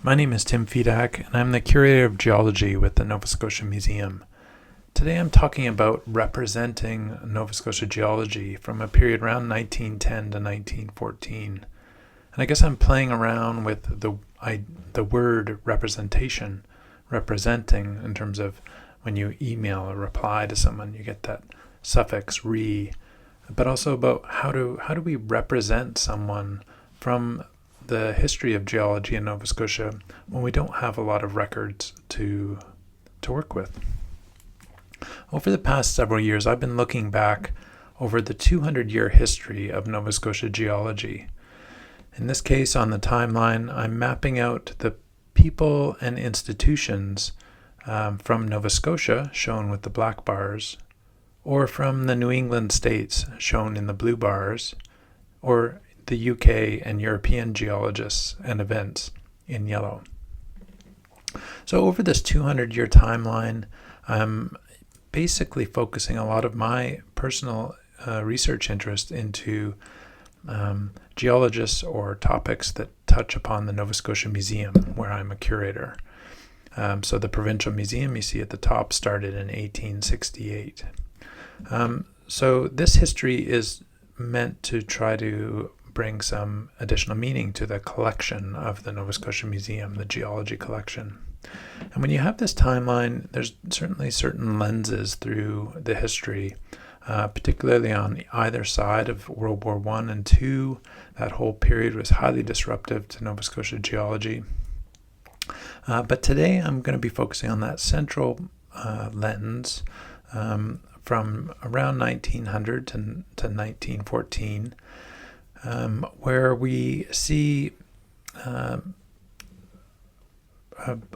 My name is Tim Fedak, and I'm the Curator of Geology with the Nova Scotia Museum. Today I'm talking about representing Nova Scotia geology from a period around 1910 to 1914. And I guess I'm playing around with the word representation, representing, in terms of when you email a reply to someone, you get that suffix re, but also about how do we represent someone from the history of geology in Nova Scotia when we don't have a lot of records to work with. Over the past several years, I've been looking back over the 200-year history of Nova Scotia geology. In this case, on the timeline, I'm mapping out the people and institutions from Nova Scotia, shown with the black bars, or from the New England states, shown in the blue bars, or the UK and European geologists and events in yellow. So over this 200-year timeline, I'm basically focusing a lot of my personal research interest into geologists or topics that touch upon the Nova Scotia Museum, where I'm a curator. So the Provincial Museum you see at the top started in 1868. So this history is meant to try to bring some additional meaning to the collection of the Nova Scotia Museum, the Geology collection. And when you have this timeline, there's certainly certain lenses through the history, particularly on either side of World War I and II. That whole period was highly disruptive to Nova Scotia geology. But today I'm going to be focusing on that central lens from around 1900 to 1914, where we see a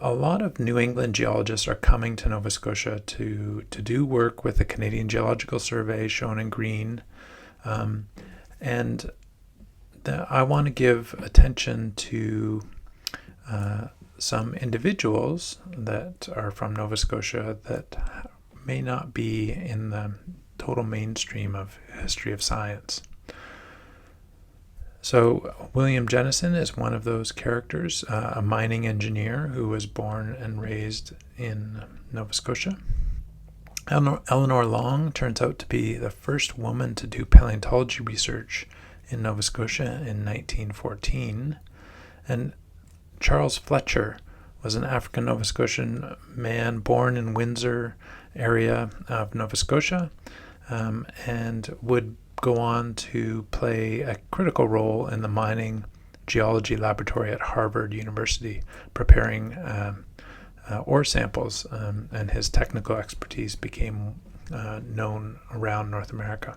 lot of New England geologists are coming to Nova Scotia to do work with the Canadian Geological Survey, shown in green. And I want to give attention to some individuals that are from Nova Scotia that may not be in the total mainstream of history of science. So William Jennison is one of those characters, a mining engineer who was born and raised in Nova Scotia. Eleanor Long turns out to be the first woman to do paleontology research in Nova Scotia in 1914. And Charles Fletcher was an African Nova Scotian man born in Windsor area of Nova Scotia, and would go on to play a critical role in the mining geology laboratory at Harvard University, preparing ore samples, and his technical expertise became known around North America.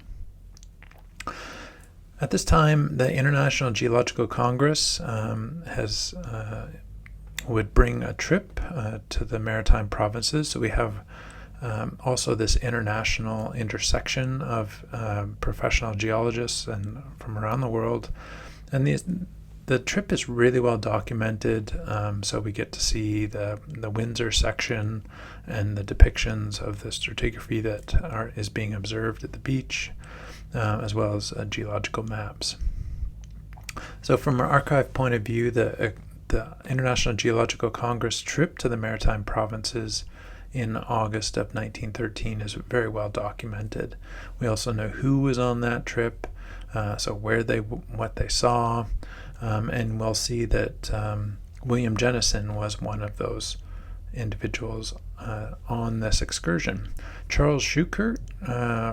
At this time, the International Geological Congress would bring a trip to the Maritime Provinces. So we have also this international intersection of professional geologists and from around the world. And the trip is really well documented, so we get to see the Windsor section and the depictions of the stratigraphy that is being observed at the beach, as well as geological maps. So from an archive point of view, the International Geological Congress trip to the Maritime Provinces in August of 1913 is very well documented. We also know who was on that trip, so what they saw, and we'll see that William Jennison was one of those individuals on this excursion. Charles Schuchert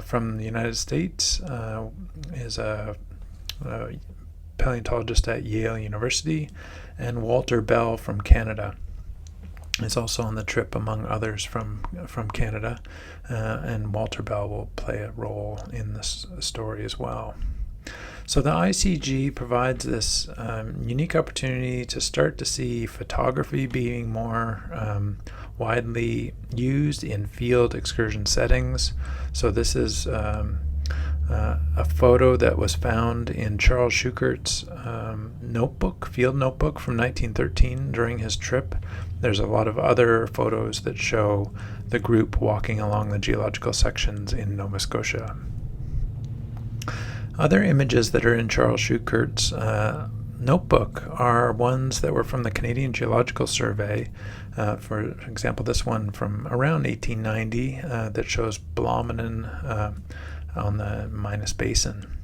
from the United States is a paleontologist at Yale University, and Walter Bell from Canada is also on the trip, among others from Canada, and Walter Bell will play a role in this story as well. So the ICG provides this unique opportunity to start to see photography being more widely used in field excursion settings. So this is a photo that was found in Charles Schuchert's field notebook from 1913 during his trip. There's a lot of other photos that show the group walking along the geological sections in Nova Scotia. Other images that are in Charles Schuchert's notebook are ones that were from the Canadian Geological Survey. For example, this one from around 1890 that shows Blominen on the Minas Basin.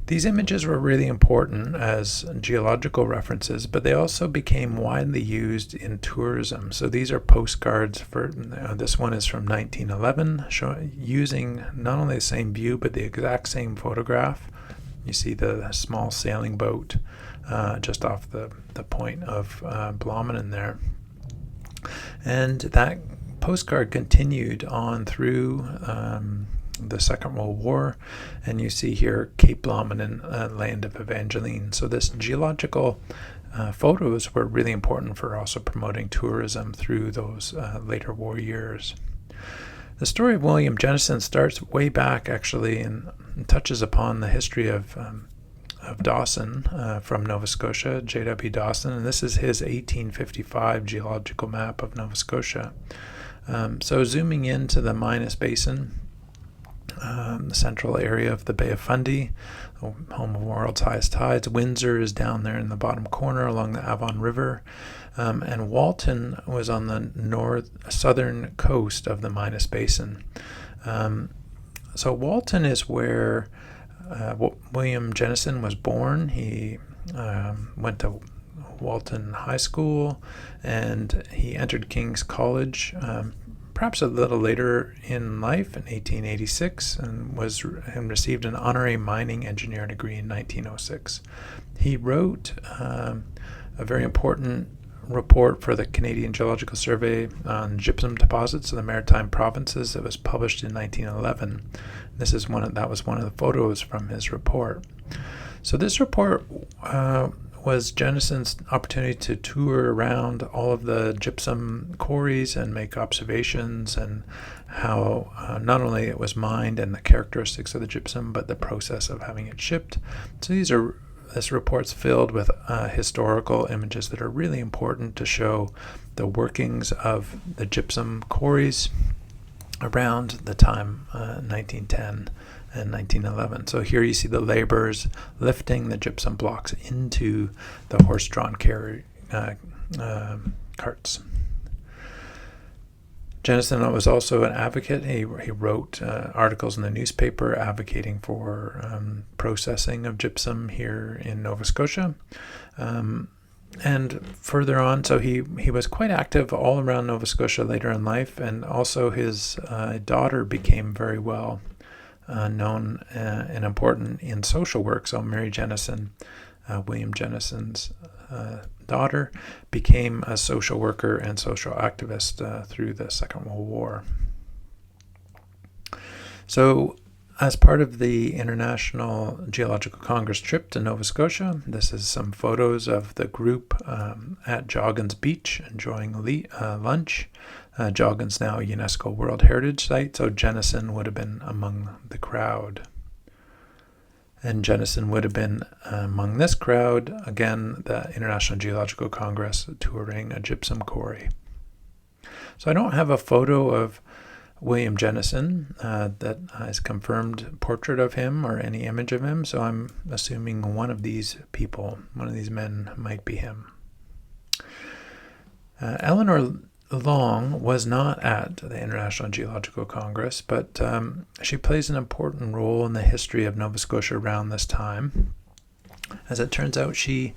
These images were really important as geological references, but they also became widely used in tourism. So these are postcards for this one is from 1911, using not only the same view but the exact same photograph. You see the small sailing boat just off the point of Blominen there. And that postcard continued on through the Second World War, and you see here Cape Blominen, land of Evangeline. So this geological photos were really important for also promoting tourism through those later war years. The story of William Jennison starts way back, actually, and touches upon the history of Dawson from Nova Scotia, J.W. Dawson, and this is his 1855 geological map of Nova Scotia. So zooming into the Minas Basin, the central area of the Bay of Fundy, home of the world's highest tides. Windsor is down there in the bottom corner along the Avon River, and Walton was on the southern coast of the Minas Basin. So Walton is where William Jennison was born. He went to Walton High School, and he entered King's College perhaps a little later in life in 1886, and received an honorary mining engineer degree in 1906. He wrote a very important report for the Canadian Geological Survey on gypsum deposits of the Maritime Provinces that was published in 1911. That was one of the photos from his report. So this report was Jennison's opportunity to tour around all of the gypsum quarries and make observations and how not only it was mined and the characteristics of the gypsum, but the process of having it shipped. So this report's filled with historical images that are really important to show the workings of the gypsum quarries around the time 1910 and 1911. So here you see the laborers lifting the gypsum blocks into the horse-drawn carts. Jennison was also an advocate. He wrote articles in the newspaper advocating for processing of gypsum here in Nova Scotia. And further on, so he was quite active all around Nova Scotia later in life, and also his daughter became very well known and important in social work. So Mary Jennison, William Jennison's daughter, became a social worker and social activist through the Second World War. So as part of the International Geological Congress trip to Nova Scotia, this is some photos of the group at Joggins Beach enjoying lunch. Joggins now a UNESCO World Heritage Site, so Jennison would have been among the crowd. And Jennison would have been among this crowd, again, the International Geological Congress touring a gypsum quarry. So I don't have a photo of William Jennison that has confirmed portrait of him or any image of him, so I'm assuming one of these men might be him. Eleanor Long was not at the International Geological Congress, but she plays an important role in the history of Nova Scotia around this time. As it turns out, she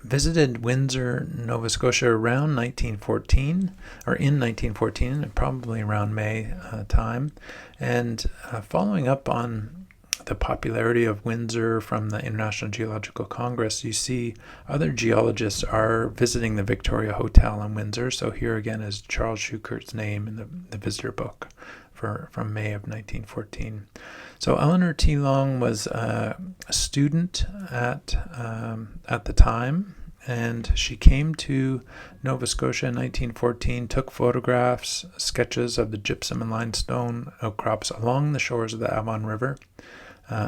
visited Windsor, Nova Scotia around 1914, or in 1914, probably around May time. And following up on the popularity of Windsor from the International Geological Congress, you see other geologists are visiting the Victoria Hotel in Windsor. So here again is Charles Schukert's name in the visitor book from May of 1914. So Eleanor T. Long was a student at the time, and she came to Nova Scotia in 1914, took photographs, sketches of the gypsum and limestone outcrops along the shores of the Avon River.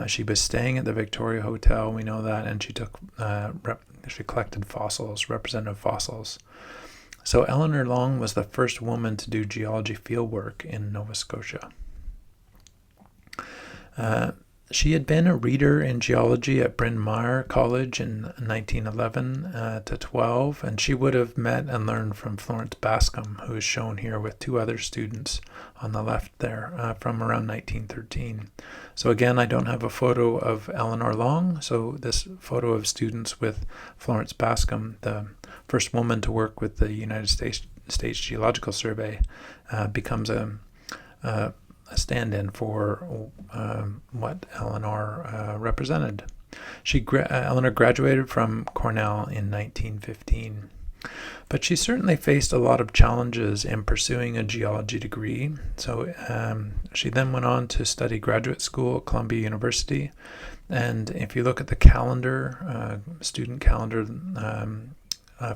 She was staying at the Victoria Hotel, we know that, and she collected fossils, representative fossils. So Eleanor Long was the first woman to do geology fieldwork in Nova Scotia. She had been a reader in geology at Bryn Mawr College in 1911 to 12, and she would have met and learned from Florence Bascom, who is shown here with two other students on the left there from around 1913. So again, I don't have a photo of Eleanor Long, so this photo of students with Florence Bascom, the first woman to work with the United States Geological Survey, becomes a stand-in for what Eleanor represented. Eleanor graduated from Cornell in 1915, but she certainly faced a lot of challenges in pursuing a geology degree. So she then went on to study graduate school at Columbia University, and if you look at the calendar, student calendar,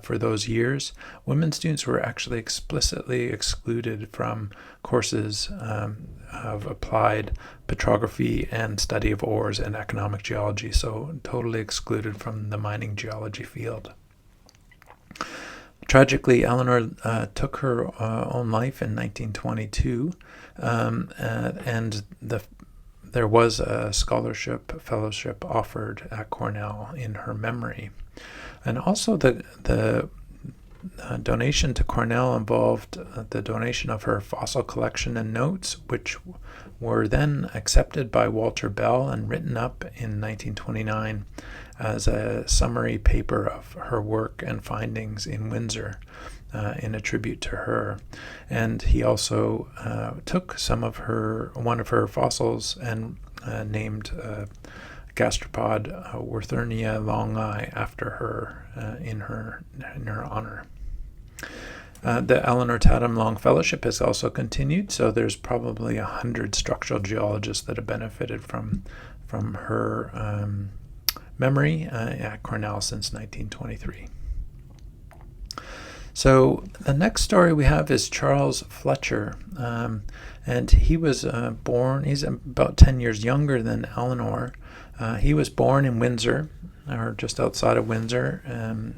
for those years, women students were actually explicitly excluded from courses of applied petrography and study of ores and economic geology, so totally excluded from the mining geology field. Tragically, Eleanor took her own life in 1922, and there was a fellowship offered at Cornell in her memory. And also the donation to Cornell involved the donation of her fossil collection and notes, which were then accepted by Walter Bell and written up in 1929 as a summary paper of her work and findings in Windsor in a tribute to her. And he also took one of her fossils and named gastropod Werthernia longi after her in her honor. The Eleanor Tatum Long Fellowship has also continued, so there's probably 100 structural geologists that have benefited from her memory at Cornell since 1923. So the next story we have is Charles Fletcher, and he was born, he's about 10 years younger than Eleanor. He was born in Windsor, or just outside of Windsor,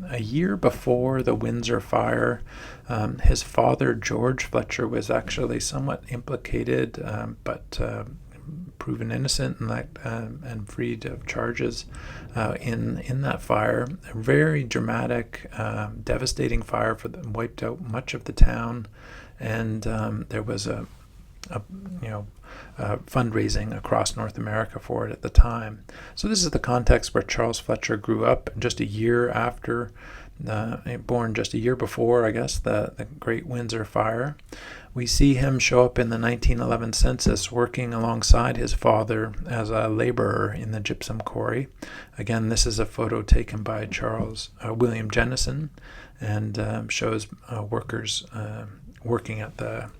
a year before the Windsor fire. His father, George Fletcher, was actually somewhat implicated, but proven innocent and freed of charges in that fire. A very dramatic, devastating fire wiped out much of the town, and there was fundraising across North America for it at the time. So this is the context where Charles Fletcher grew up just a year after, born just a year before, I guess, the Great Windsor Fire. We see him show up in the 1911 census working alongside his father as a laborer in the gypsum quarry. Again, this is a photo taken by William Jennison, and shows workers working at the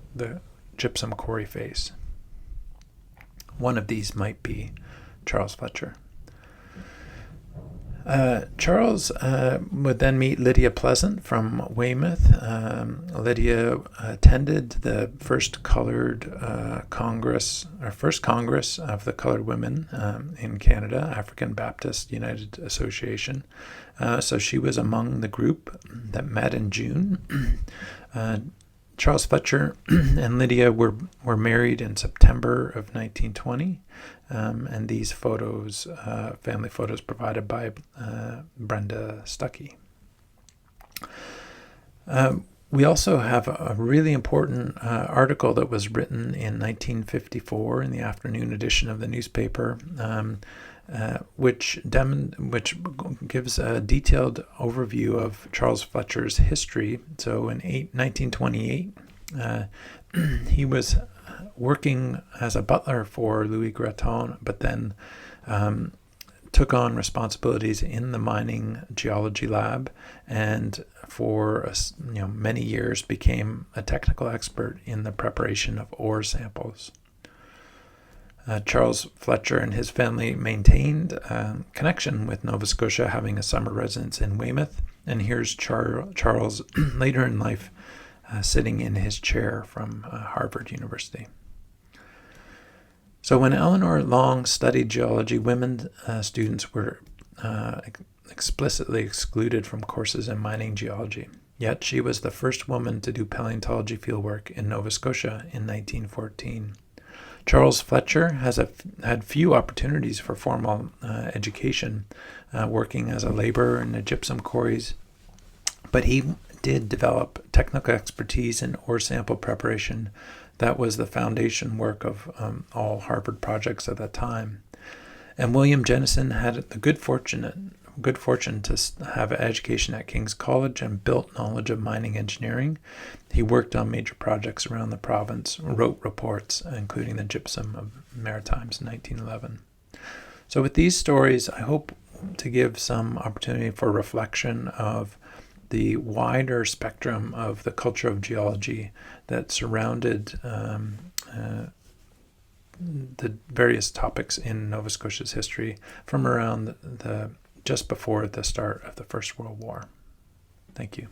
gypsum quarry face. One of these might be Charles Fletcher. Charles would then meet Lydia Pleasant from Weymouth. Lydia attended the first Congress of the Colored Women in Canada, African Baptist United Association. So she was among the group that met in June. Charles Fletcher and Lydia were married in September of 1920, and these photos, family photos, provided by Brenda Stuckey. We also have a really important article that was written in 1954 in the afternoon edition of the newspaper, which gives a detailed overview of Charles Fletcher's history. So in 1928, he was working as a butler for Louis Graton, but then took on responsibilities in the mining geology lab, and for many years became a technical expert in the preparation of ore samples. Charles Fletcher and his family maintained a connection with Nova Scotia, having a summer residence in Weymouth. And here's Charles later in life sitting in his chair from Harvard University. So when Eleanor Long studied geology, women students were explicitly excluded from courses in mining geology. Yet she was the first woman to do paleontology fieldwork in Nova Scotia in 1914. Charles Fletcher had few opportunities for formal education, working as a laborer in the gypsum quarries, but he did develop technical expertise in ore sample preparation. That was the foundation work of all Harvard projects at that time. And William Jennison had the good fortune to have an education at King's College and built knowledge of mining engineering. He worked on major projects around the province, wrote reports, including the Gypsum of Maritimes in 1911. So with these stories, I hope to give some opportunity for reflection of the wider spectrum of the culture of geology that surrounded the various topics in Nova Scotia's history from around the just before the start of the First World War. Thank you.